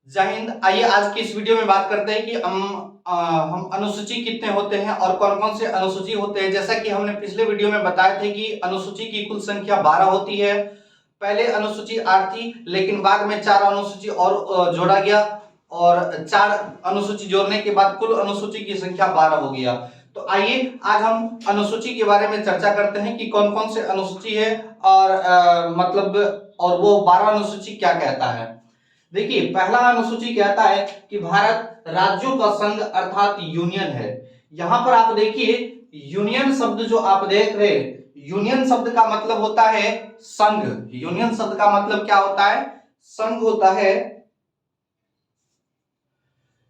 जय हिंद। आइए आज की इस वीडियो में बात करते हैं कि हम अनुसूची कितने होते हैं और कौन कौन से अनुसूची होते हैं। जैसा कि हमने पिछले वीडियो में बताया थे कि अनुसूची की कुल संख्या 12 होती है। पहले अनुसूची 8 थी, लेकिन बाद में 4 अनुसूची और जोड़ा गया और 4 अनुसूची जोड़ने के बाद कुल अनुसूची की संख्या 12 हो गया। तो आइए आज हम अनुसूची के बारे में चर्चा करते हैं कि कौन कौन से अनुसूची है और और वो 12 अनुसूची क्या कहता है। देखिए, पहला अनुसूची कहता है कि भारत राज्यों का संघ अर्थात यूनियन है। यहां पर आप देखिए, यूनियन शब्द जो आप देख रहे हैं, यूनियन शब्द का मतलब होता है संघ। यूनियन शब्द का मतलब क्या होता है? संघ होता है।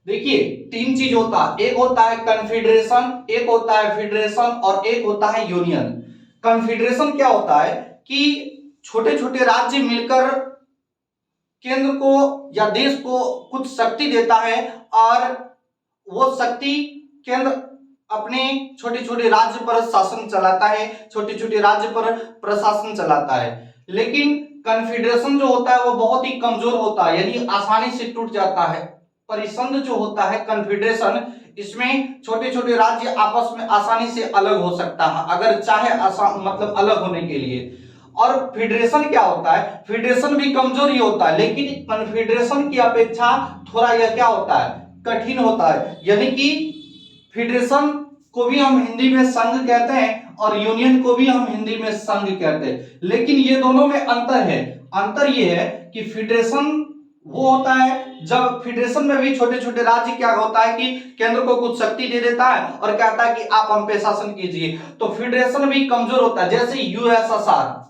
देखिए, तीन चीज होता है, एक होता है कन्फेडरेशन, एक होता है फेडरेशन और एक होता है यूनियन। कन्फेडरेशन क्या होता है कि छोटे छोटे राज्य मिलकर केंद्र को या देश को कुछ शक्ति देता है और वो शक्ति केंद्र अपने छोटे छोटे राज्य पर शासन चलाता है, छोटे छोटे राज्य पर प्रशासन चलाता है। लेकिन कन्फेडरेशन जो होता है वो बहुत ही कमजोर होता है, यानी आसानी से टूट जाता है। परिसंघ जो होता है कन्फेडरेशन, इसमें छोटे छोटे राज्य आपस में आसानी से अलग हो सकता है अगर चाहे अलग होने के लिए। और फेडरेशन क्या होता है? फेडरेशन भी कमजोर ही होता है, लेकिन कन्फेडरेशन की अपेक्षा थोड़ा यह क्या होता है, कठिन होता है। यानी कि फेडरेशन को भी हम हिंदी में संघ कहते हैं और यूनियन को भी हम हिंदी में संघ कहते हैं, लेकिन ये दोनों में अंतर है। अंतर ये है कि फेडरेशन वो होता है जब फेडरेशन में भी छोटे छोटे राज्य क्या होता है कि केंद्र को कुछ शक्ति दे देता है और कहता है कि आप हम पे शासन कीजिए। तो फेडरेशन भी कमजोर होता है, जैसे यूएसएसआर।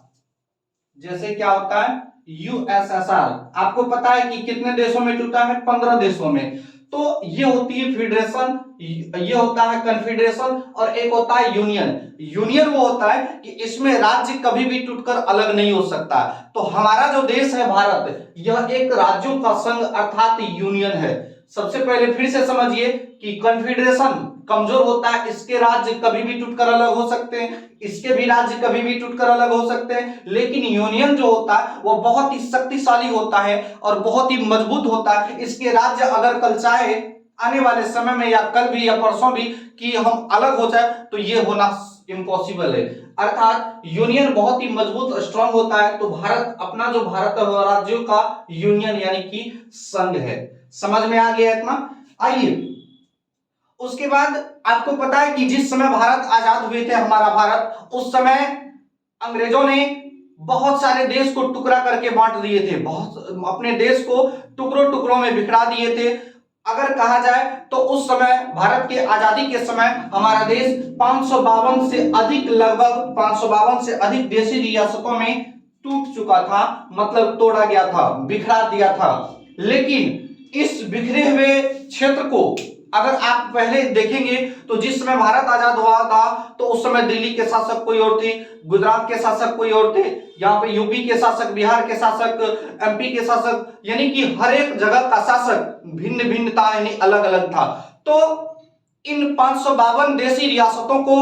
जैसे क्या होता है यूएसएसआर, आपको पता है कि कितने देशों में टूटा है? 15 देशों में। तो ये होती है फेडरेशन, ये होता है कन्फेडरेशन और एक होता है यूनियन। यूनियन वो होता है कि इसमें राज्य कभी भी टूटकर अलग नहीं हो सकता। तो हमारा जो देश है भारत, यह एक राज्यों का संघ अर्थात यूनियन है। सबसे पहले फिर से समझिए कि कन्फेडरेशन कमजोर होता है, इसके राज्य कभी भी टूटकर अलग हो सकते हैं, इसके भी राज्य कभी भी टूटकर अलग हो सकते हैं। लेकिन यूनियन जो होता है वो बहुत ही शक्तिशाली होता है और बहुत ही मजबूत होता है। इसके राज्य अगर कल चाहे आने वाले समय में या कल भी या परसों भी कि हम अलग हो जाए तो ये होना इम्पॉसिबल है। अर्थात यूनियन बहुत ही मजबूत स्ट्रांग होता है। तो भारत अपना जो भारत राज्यों का यूनियन यानी कि संघ है। समझ में आ गया इतना? आइए उसके बाद आपको पता है कि जिस समय भारत आजाद हुए थे, हमारा भारत, उस समय अंग्रेजों ने बहुत सारे देश को टुकड़ा करके बांट दिए थे, बहुत अपने देश को टुकड़ों टुकड़ों में बिखरा दिए थे। अगर कहा जाए तो उस समय भारत के आजादी के समय हमारा देश 552 से अधिक, लगभग 552 से अधिक देशी रियासतों में टूट चुका था, मतलब तोड़ा गया था, बिखरा दिया था। लेकिन इस बिखरे हुए क्षेत्र को अगर आप पहले देखेंगे तो जिस समय भारत आजाद हुआ था तो उस समय दिल्ली के शासक कोई और थे, गुजरात के शासक कोई और थे, यहाँ पे यूपी के शासक, बिहार के शासक, एमपी के शासक, यानी कि हर एक जगह का शासक भिन्न भिन्न था, यानी अलग अलग था। तो इन 552 देशी रियासतों को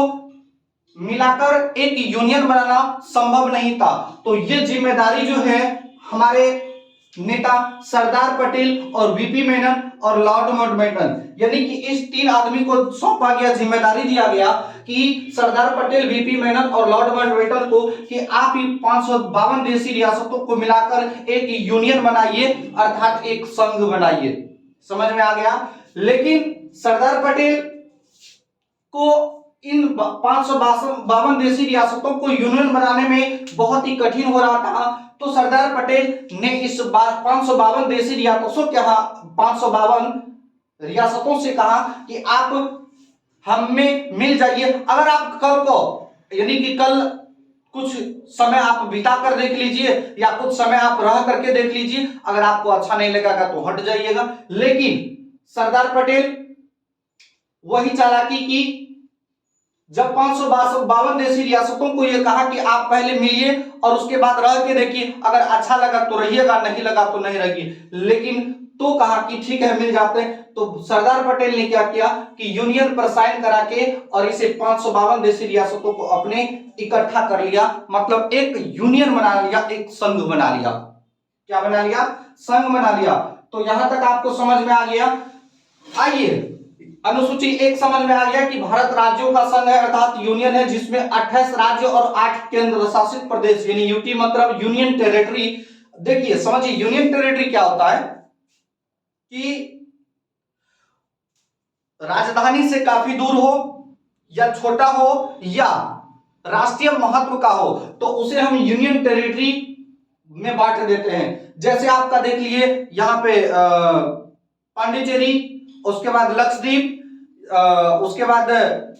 मिलाकर एक यूनियन बनाना संभव नहीं था। तो ये जिम्मेदारी जो है हमारे नेता सरदार पटेल और वीपी मेनन और लॉर्ड माउंटबेटन, यानी कि इस तीन आदमी को सौंपा गया, जिम्मेदारी दिया गया कि सरदार पटेल, वीपी मेनन और लॉर्ड माउंटबेटन को कि आप 552 देशी रियासतों को मिलाकर एक यूनियन बनाइए, अर्थात एक संघ बनाइए। समझ में आ गया? लेकिन सरदार पटेल को इन 552 देशी रियासतों को यूनियन बनाने में बहुत ही कठिन हो रहा था। तो सरदार पटेल ने इस बार 552 देशी रियासतों के 552 रियासतों से कहा कि आप हम में मिल जाइए। अगर आप कल को, यानी कि कल कुछ समय आप बिता कर देख लीजिए या कुछ समय आप रह करके देख लीजिए, अगर आपको अच्छा नहीं लगेगा तो हट जाइएगा। लेकिन सरदार पटेल वही चालाकी की, जब 552 देशी रियासतों को यह कहा कि आप पहले मिलिए और उसके बाद रह के देखिए, अगर अच्छा लगा तो रहिएगा, नहीं लगा तो नहीं रहिए। लेकिन तो कहा कि ठीक है मिल जाते हैं। तो सरदार पटेल ने क्या किया कि यूनियन पर साइन करा के और इसे 552 देशी रियासतों को अपने इकट्ठा कर लिया, मतलब एक यूनियन बना लिया, एक संघ बना लिया। क्या बना लिया? संघ बना लिया। तो यहां तक आपको समझ में आ गया। आइए अनुसूची 1 समझ में आ गया कि भारत राज्यों का संघ है अर्थात यूनियन है, जिसमें 28 राज्य और 8 केंद्र शासित प्रदेश यानी यूटी मतलब यूनियन टेरिटरी। देखिए समझिए यूनियन टेरिटरी क्या होता है कि राजधानी से काफी दूर हो या छोटा हो या राष्ट्रीय महत्व का हो तो उसे हम यूनियन टेरिटरी में बांट देते हैं। जैसे आपका देख लिए यहाँ पे पांडिचेरी, उसके बाद लक्षद्वीप, उसके बाद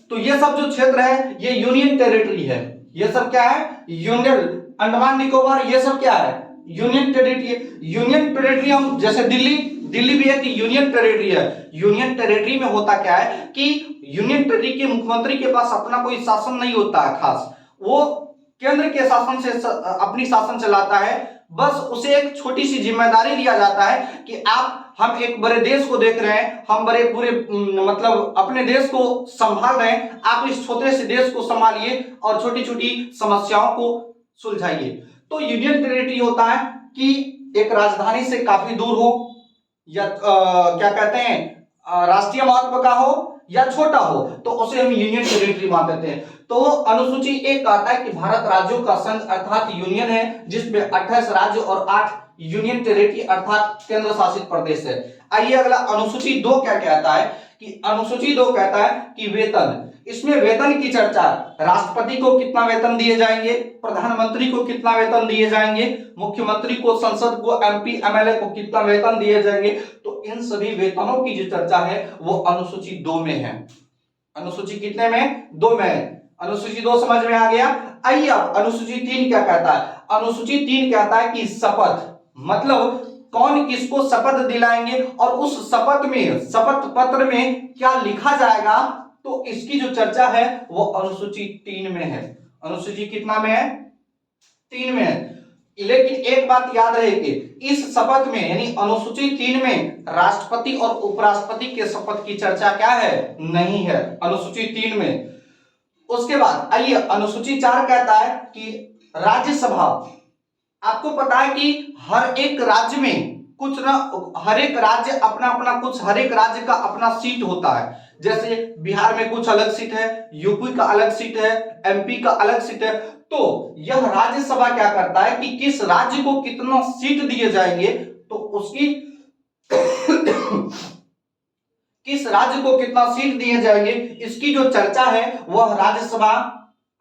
तो ये सब जो क्षेत्र है ये यूनियन टेरिटरी है। ये सब क्या है? यूनियन, अंडमान निकोबार ये सब क्या है? Union territory. यूनियन टेरिटरी हम जैसे दिल्ली, दिल्ली भी एक यूनियन टेरिटरी है। यूनियन टेरिटरी में होता क्या है कि यूनियन टेरिटरी के मुख्यमंत्री के पास अपना कोई शासन नहीं होता है खास, वो केंद्र के शासन से अपनी शासन चलाता है। बस उसे एक छोटी सी जिम्मेदारी दिया जाता है कि हम एक बड़े देश को देख रहे हैं, हम बड़े पूरे मतलब अपने देश को संभाल रहे हैं, आप इस छोटे से देश को संभालिए और छोटी छोटी समस्याओं को सुलझाइए। तो यूनियन टेरिटरी होता है कि एक राजधानी से काफी दूर हो या क्या कहते हैं राष्ट्रीय महत्व का हो या छोटा हो तो उसे हम यूनियन टेरिटरी मान देते हैं। तो अनुसूची 1 कहता है कि भारत राज्यों का संघ अर्थात यूनियन है, जिसमें 28 राज्य और 8 यूनियन टेरिटरी अर्थात केंद्र शासित प्रदेश है। आइए अगला अनुसूची 2 क्या कहता है कि अनुसूची 2 कहता है कि वेतन। इसमें वेतन की चर्चा, राष्ट्रपति को कितना वेतन दिए जाएंगे, प्रधानमंत्री को कितना वेतन दिए जाएंगे, मुख्यमंत्री को, संसद को, एमपी एमएलए को कितना वेतन दिए जाएंगे, तो इन सभी वेतनों की जो चर्चा है वो अनुसूची 2 में है। अनुसूची कितने में? 2 में। अनुसूची 2 समझ में आ गया। आइए अब अनुसूची 3 क्या कहता है? अनुसूची 3 कहता है कि शपथ, मतलब कौन किसको शपथ दिलाएंगे और उस शपथ में, शपथ पत्र में क्या लिखा जाएगा, तो इसकी जो चर्चा है वो अनुसूची 3 में है। अनुसूची कितना में है? 3 में है। लेकिन एक बात याद रहे कि इस शपथ में यानी अनुसूची 3 में राष्ट्रपति और उपराष्ट्रपति के शपथ की चर्चा क्या है? नहीं है अनुसूची 3 में। उसके बाद आइए अनुसूची 4 कहता है कि राज्यसभा। आपको पता है कि हर एक राज्य में कुछ ना, हर एक राज्य अपना अपना कुछ, हर एक राज्य का अपना सीट होता है। जैसे बिहार में कुछ अलग सीट है, यूपी का अलग सीट है, एमपी का अलग सीट है। तो यह राज्यसभा क्या करता है कि किस राज्य को कितना सीट दिए जाएंगे तो उसकी किस राज्य को कितना सीट दिए जाएंगे इसकी जो चर्चा है वह राज्यसभा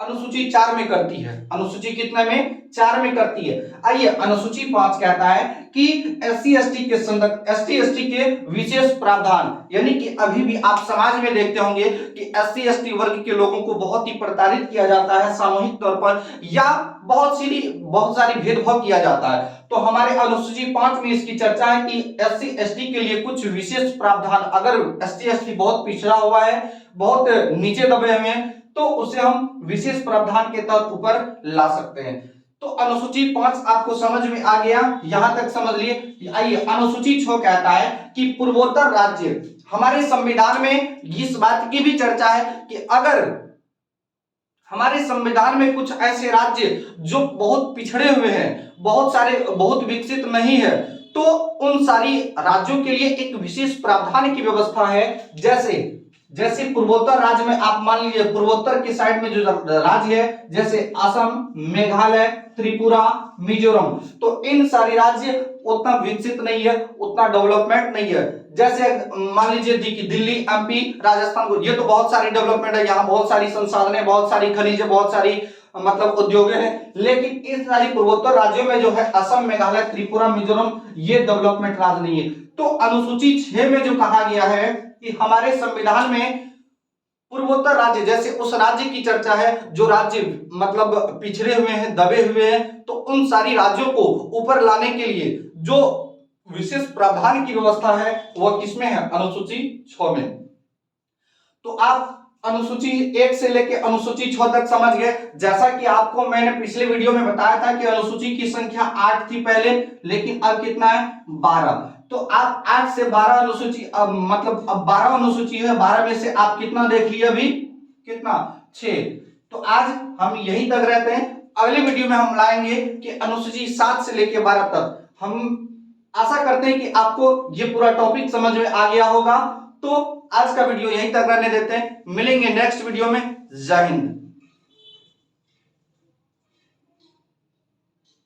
अनुसूची 4 में करती है। अनुसूची कितने में? 4 में करती है। आइए अनुसूची 5 कहता है कि एससी एसटी के संदर्भ, एसटी एसटी के विशेष प्रावधान, यानी कि अभी भी आप समाज में देखते होंगे कि एससी एसटी वर्ग के लोगों को बहुत ही प्रताड़ित किया जाता है सामूहिक तौर पर, या बहुत सारी भेदभाव किया जाता है। तो हमारे अनुसूची 5 में इसकी चर्चा है कि एससी एसटी के लिए कुछ विशेष प्रावधान, अगर एससी एसटी बहुत पिछड़ा हुआ है, बहुत नीचे दबे हुए हैं, तो उसे हम विशेष प्रावधान के तहत ऊपर ला सकते हैं। तो अनुसूची 5 आपको समझ में आ गया, यहां तक समझ लिए। आइए अनुसूची 6 कहता है कि पूर्वोत्तर राज्य। हमारे संविधान में इस बात की भी चर्चा है कि अगर हमारे संविधान में कुछ ऐसे राज्य जो बहुत पिछड़े हुए हैं, बहुत विकसित नहीं है, तो उन सारी राज्यों के लिए एक विशेष प्रावधान की व्यवस्था है। जैसे पूर्वोत्तर राज्य में आप मान लीजिए पूर्वोत्तर की साइड में जो राज्य है जैसे असम, मेघालय, त्रिपुरा, मिजोरम, तो इन सारी राज्य उतना विकसित नहीं है, उतना डेवलपमेंट नहीं है। जैसे मान लीजिए दिल्ली, एमपी, राजस्थान को, ये तो बहुत सारी डेवलपमेंट है, यहाँ बहुत सारी संसाधन है, बहुत सारी खनिज है, बहुत सारी मतलब उद्योग है। लेकिन इस सारी पूर्वोत्तर राज्यों में जो है असम, मेघालय, त्रिपुरा, मिजोरम, ये डेवलपमेंट राज्य नहीं है। तो अनुसूची 6 में जो कहा गया है कि हमारे संविधान में पूर्वोत्तर राज्य, जैसे उस राज्य की चर्चा है जो राज्य मतलब पिछड़े हुए हैं, दबे हुए हैं, तो उन सारी राज्यों को ऊपर लाने के लिए जो विशेष प्रावधान की व्यवस्था है वह किसमें है? अनुसूची 6 में। तो आप अनुसूची 1 से लेकर अनुसूची 6 तक समझ गए। जैसा कि आपको मैंने पिछले वीडियो में बताया था कि अनुसूची की संख्या 8 थी पहले, लेकिन अब कितना है? 12। तो आप 8 से 12 अनुसूची, अब 12 अनुसूची है, 12 में से आप कितना देख लिए अभी? कितना? 6। तो आज हम यही तक रहते हैं। अगले वीडियो में हम लाएंगे कि अनुसूची 7 से लेकर 12 तक हम आशा करते हैं कि आपको ये पूरा टॉपिक समझ में आ गया होगा। तो आज का वीडियो यहीं तक रहने देते हैं, मिलेंगे नेक्स्ट वीडियो में। जय हिंद।